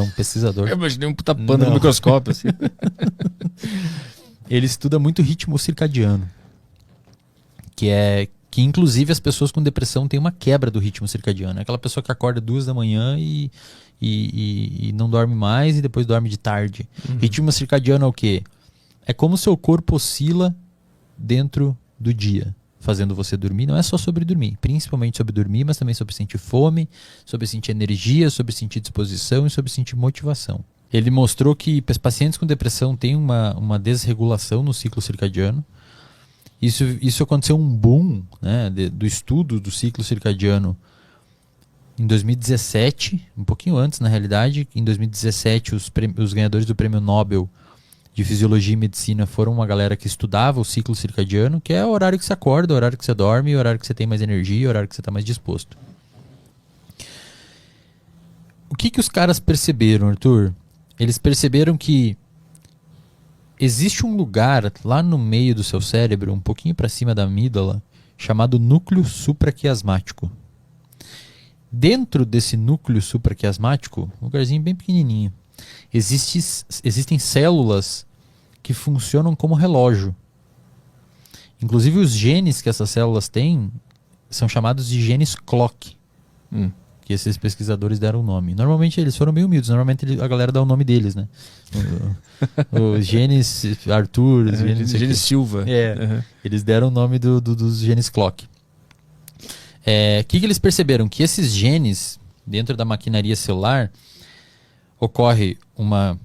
É um pesquisador. Eu imaginei um puta panda no microscópio, assim. Ele estuda muito ritmo circadiano. Que inclusive as pessoas com depressão têm uma quebra do ritmo circadiano. É aquela pessoa que acorda 2 da manhã e não dorme mais e depois dorme de tarde. Ritmo circadiano é o quê? É como o seu corpo oscila dentro do dia, fazendo você dormir. Não é só sobre dormir, principalmente sobre dormir, mas também sobre sentir fome, sobre sentir energia, sobre sentir disposição e sobre sentir motivação. Ele mostrou que pacientes com depressão têm uma desregulação no ciclo circadiano. Isso aconteceu um boom, né, do estudo do ciclo circadiano em 2017, um pouquinho antes na realidade. Em 2017 os ganhadores do Prêmio Nobel de Fisiologia e Medicina foram uma galera que estudava o ciclo circadiano, que é o horário que você acorda, o horário que você dorme, o horário que você tem mais energia, o horário que você está mais disposto. O que os caras perceberam, Arthur? Eles perceberam que existe um lugar lá no meio do seu cérebro, um pouquinho para cima da amígdala, chamado núcleo supraquiasmático. Dentro desse núcleo supraquiasmático, um lugarzinho bem pequenininho, existem células que funcionam como relógio. Inclusive os genes que essas células têm são chamados de genes clock, que esses pesquisadores deram o nome. Normalmente eles foram meio humildes, normalmente a galera dá o nome deles, né? Os genes Arthur, os genes Silva. Eles deram o nome dos genes clock. O que eles perceberam? Que esses genes, dentro da maquinaria celular, ocorre uma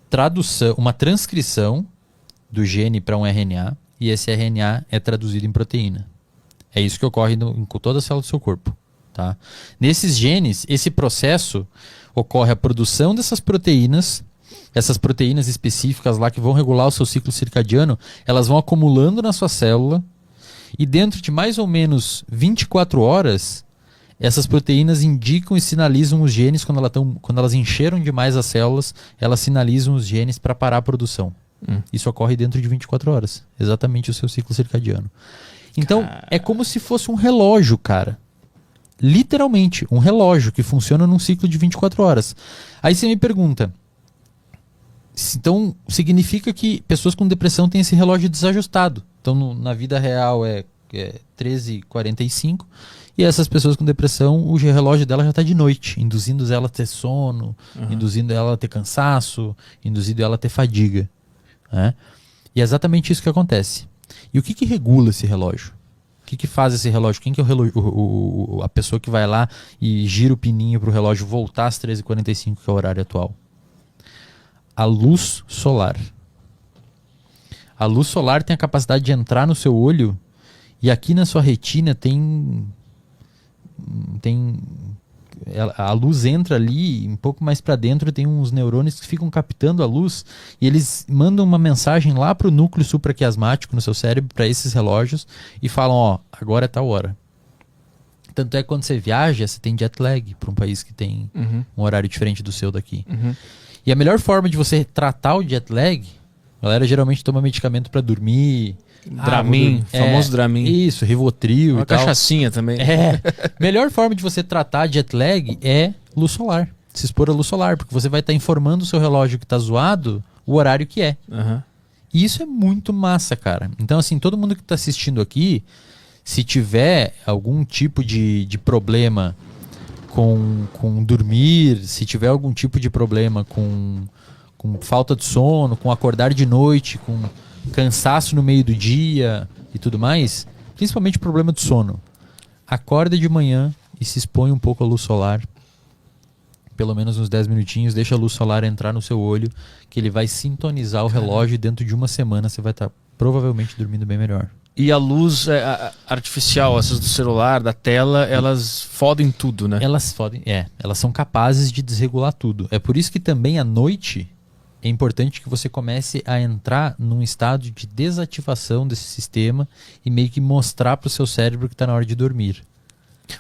tradução, uma transcrição do gene para um RNA, e esse RNA é traduzido em proteína. É isso que ocorre em toda a célula do seu corpo. Tá? Nesses genes, esse processo ocorre a produção dessas proteínas, essas proteínas específicas lá que vão regular o seu ciclo circadiano, elas vão acumulando na sua célula, e dentro de mais ou menos 24 horas, essas proteínas indicam e sinalizam os genes, quando elas encheram demais as células, elas sinalizam os genes para parar a produção. Isso ocorre dentro de 24 horas, exatamente o seu ciclo circadiano. Então, é como se fosse um relógio, cara. Literalmente, um relógio que funciona num ciclo de 24 horas. Aí você me pergunta, então significa que pessoas com depressão têm esse relógio desajustado. Então na vida real é 13h45 e essas pessoas com depressão, o relógio dela já está de noite, induzindo ela a ter sono, induzindo ela a ter cansaço, induzindo ela a ter fadiga. Né? E é exatamente isso que acontece. E o que regula esse relógio? O que faz esse relógio? Quem que é a pessoa que vai lá e gira o pininho para o relógio voltar às 13h45, que é o horário atual? A luz solar. A luz solar tem a capacidade de entrar no seu olho e aqui na sua retina a luz entra ali, um pouco mais para dentro tem uns neurônios que ficam captando a luz e eles mandam uma mensagem lá para o núcleo supraquiasmático no seu cérebro, para esses relógios, e falam, agora é tal hora. Tanto é que quando você viaja, você tem jet lag para um país que tem um horário diferente do seu daqui. E a melhor forma de você tratar o jet lag, a galera geralmente toma medicamento para dormir. Dramin, famoso Dramin. Isso, Rivotril uma e tal. Uma cachaçinha também. Melhor forma de você tratar jet lag é luz solar. Se expor à luz solar, porque você vai estar informando o seu relógio que está zoado o horário que é. E isso é muito massa, cara. Então, assim, todo mundo que está assistindo aqui, se tiver algum tipo de problema com dormir, se tiver algum tipo de problema com falta de sono, com acordar de noite, com cansaço no meio do dia e tudo mais, principalmente problema de sono, acorda de manhã e se expõe um pouco à luz solar, pelo menos uns 10 minutinhos, deixa a luz solar entrar no seu olho, que ele vai sintonizar o relógio e dentro de uma semana você vai estar provavelmente dormindo bem melhor. E a luz artificial, essas do celular, da tela, elas fodem tudo, né? Elas são capazes de desregular tudo. É por isso que também à noite é importante que você comece a entrar num estado de desativação desse sistema e meio que mostrar pro seu cérebro que está na hora de dormir.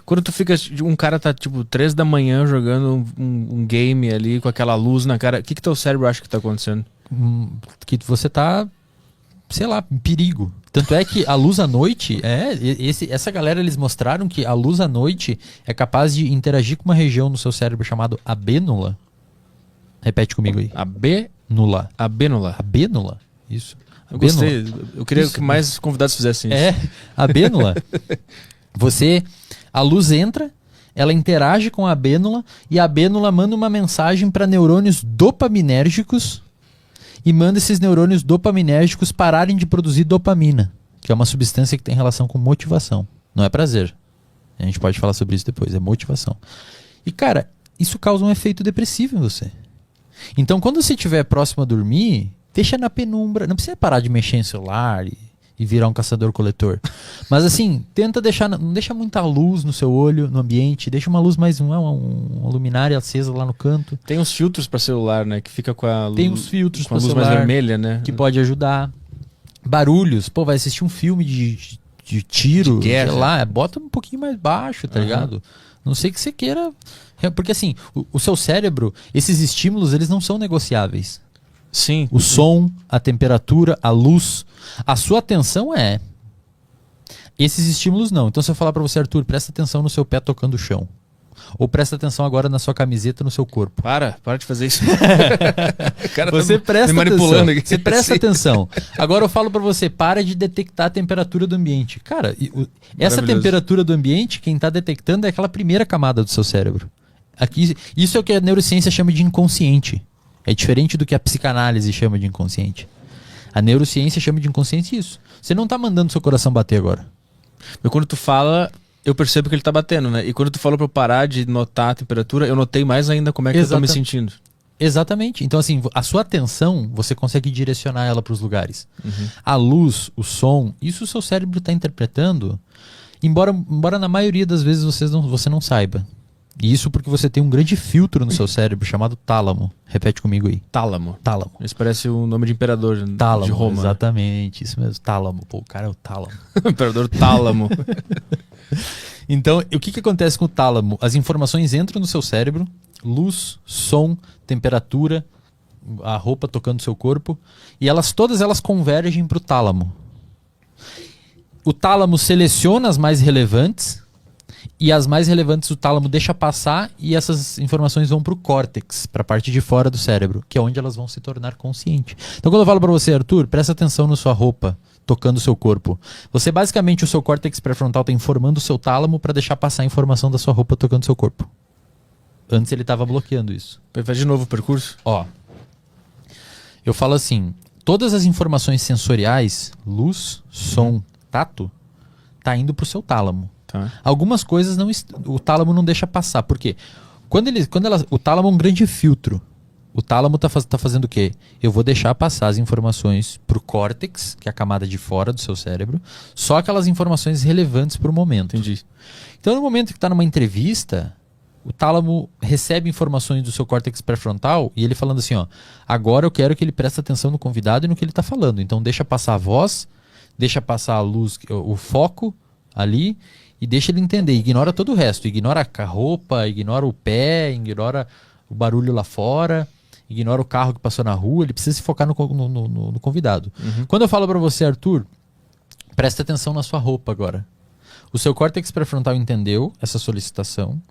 Quando tu fica, um cara tá tipo 3 da manhã jogando um game ali com aquela luz na cara, o que teu cérebro acha que tá acontecendo? Que você tá, sei lá, em perigo. Tanto é que a luz à noite, essa galera, eles mostraram que a luz à noite é capaz de interagir com uma região no seu cérebro chamado abênula, Repete comigo aí. Abênula. Abênula. Abênula? Isso. Eu gostei. Eu queria que mais convidados fizessem isso. Abênula. A luz entra, ela interage com a abênula e a abênula manda uma mensagem para neurônios dopaminérgicos e manda esses neurônios dopaminérgicos pararem de produzir dopamina, que é uma substância que tem relação com motivação. Não é prazer. A gente pode falar sobre isso depois, é motivação. E cara, isso causa um efeito depressivo em você. Então quando você estiver próximo a dormir, deixa na penumbra, não precisa parar de mexer em celular e virar um caçador-coletor. Mas assim, tenta não deixa muita luz no seu olho, no ambiente, deixa uma luz mais, uma luminária acesa lá no canto. Tem uns filtros para celular, né, que fica com a luz, tem uns filtros com a luz celular, mais vermelha, né? Que pode ajudar. Barulhos, pô, vai assistir um filme de tiro, de guerra, sei lá, bota um pouquinho mais baixo, tá ligado? Não sei que você queira, porque assim, o seu cérebro, esses estímulos, eles não são negociáveis. Sim. O som, a temperatura, a luz. A sua atenção é. Esses estímulos não. Então se eu falar pra você, Arthur, presta atenção no seu pé tocando o chão. Ou presta atenção agora na sua camiseta, no seu corpo. Para de fazer isso. O cara você presta me manipulando aqui. Você presta atenção. Agora eu falo pra você, para de detectar a temperatura do ambiente. Cara, essa temperatura do ambiente, quem tá detectando é aquela primeira camada do seu cérebro. Aqui, isso é o que a neurociência chama de inconsciente. É diferente do que a psicanálise chama de inconsciente. A neurociência chama de inconsciente isso. Você não tá mandando seu coração bater agora. Mas quando tu fala, eu percebo que ele tá batendo, né? E quando tu falou pra eu parar de notar a temperatura, eu notei mais ainda como é que eu tô me sentindo. Exatamente. Então assim, a sua atenção, você consegue direcionar ela para os lugares. A luz, o som, isso o seu cérebro tá interpretando, embora na maioria das vezes você não saiba. E isso porque você tem um grande filtro no seu cérebro chamado tálamo. Repete comigo aí. Tálamo. Tálamo. Isso parece o nome de imperador tálamo, de Roma. Exatamente, isso mesmo. Tálamo. Pô, o cara é o tálamo. Imperador Tálamo. Então, o que acontece com o tálamo? As informações entram no seu cérebro, luz, som, temperatura, a roupa tocando o seu corpo, e todas elas convergem para o tálamo. O tálamo seleciona as mais relevantes, e as mais relevantes o tálamo deixa passar e essas informações vão para o córtex, para a parte de fora do cérebro, que é onde elas vão se tornar consciente. Então quando eu falo para você, Arthur, presta atenção na sua roupa, tocando o seu corpo. Você basicamente, o seu córtex pré-frontal está informando o seu tálamo para deixar passar a informação da sua roupa tocando o seu corpo. Antes ele estava bloqueando isso. Faz de novo o percurso? Ó, eu falo assim, todas as informações sensoriais, luz, som, tato, tá indo pro seu tálamo. Tá. Algumas coisas o tálamo não deixa passar. Por quê? O tálamo é um grande filtro. O tálamo tá fazendo o quê? Eu vou deixar passar as informações pro córtex, que é a camada de fora do seu cérebro, só aquelas informações relevantes pro momento. Entendi. Então, no momento que tá numa entrevista, o tálamo recebe informações do seu córtex pré-frontal e ele falando assim, ó, agora eu quero que ele preste atenção no convidado e no que ele tá falando. Então, deixa passar a voz, deixa passar a luz, o foco ali, e deixa ele entender, ignora todo o resto, ignora a roupa, ignora o pé, ignora o barulho lá fora, ignora o carro que passou na rua, ele precisa se focar no convidado. Quando eu falo para você, Arthur, presta atenção na sua roupa agora. O seu córtex pré-frontal entendeu essa solicitação,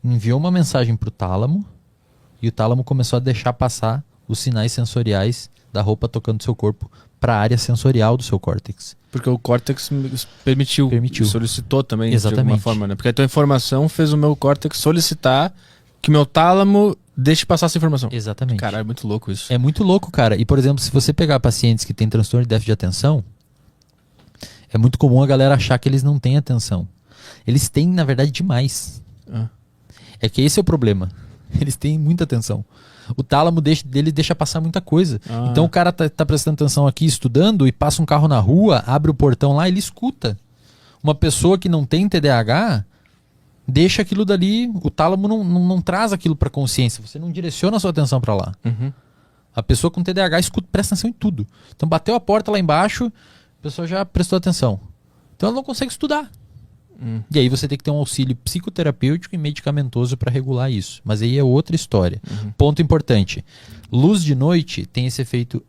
enviou uma mensagem para o tálamo, e o tálamo começou a deixar passar os sinais sensoriais da roupa tocando seu corpo para a área sensorial do seu córtex. Porque o córtex permitiu. Solicitou também, exatamente, de alguma forma, né? Porque a tua informação fez o meu córtex solicitar que o meu tálamo deixe passar essa informação. Exatamente. Caralho, é muito louco isso. É muito louco, cara. E, por exemplo, se você pegar pacientes que têm transtorno de déficit de atenção, é muito comum a galera achar que eles não têm atenção. Eles têm, na verdade, demais. É que esse é o problema. Eles têm muita atenção. O tálamo dele deixa passar muita coisa. Então o cara tá prestando atenção aqui, estudando, e passa um carro na rua, abre o portão lá, ele escuta. Uma pessoa que não tem TDAH, deixa aquilo dali, o tálamo não traz aquilo para consciência, você não direciona a sua atenção para lá. A pessoa com TDAH escuta, presta atenção em tudo. Então bateu a porta lá embaixo, a pessoa já prestou atenção. Então ela não consegue estudar. E aí você tem que ter um auxílio psicoterapêutico e medicamentoso para regular isso. Mas aí é outra história. Ponto importante. Luz de noite tem esse efeito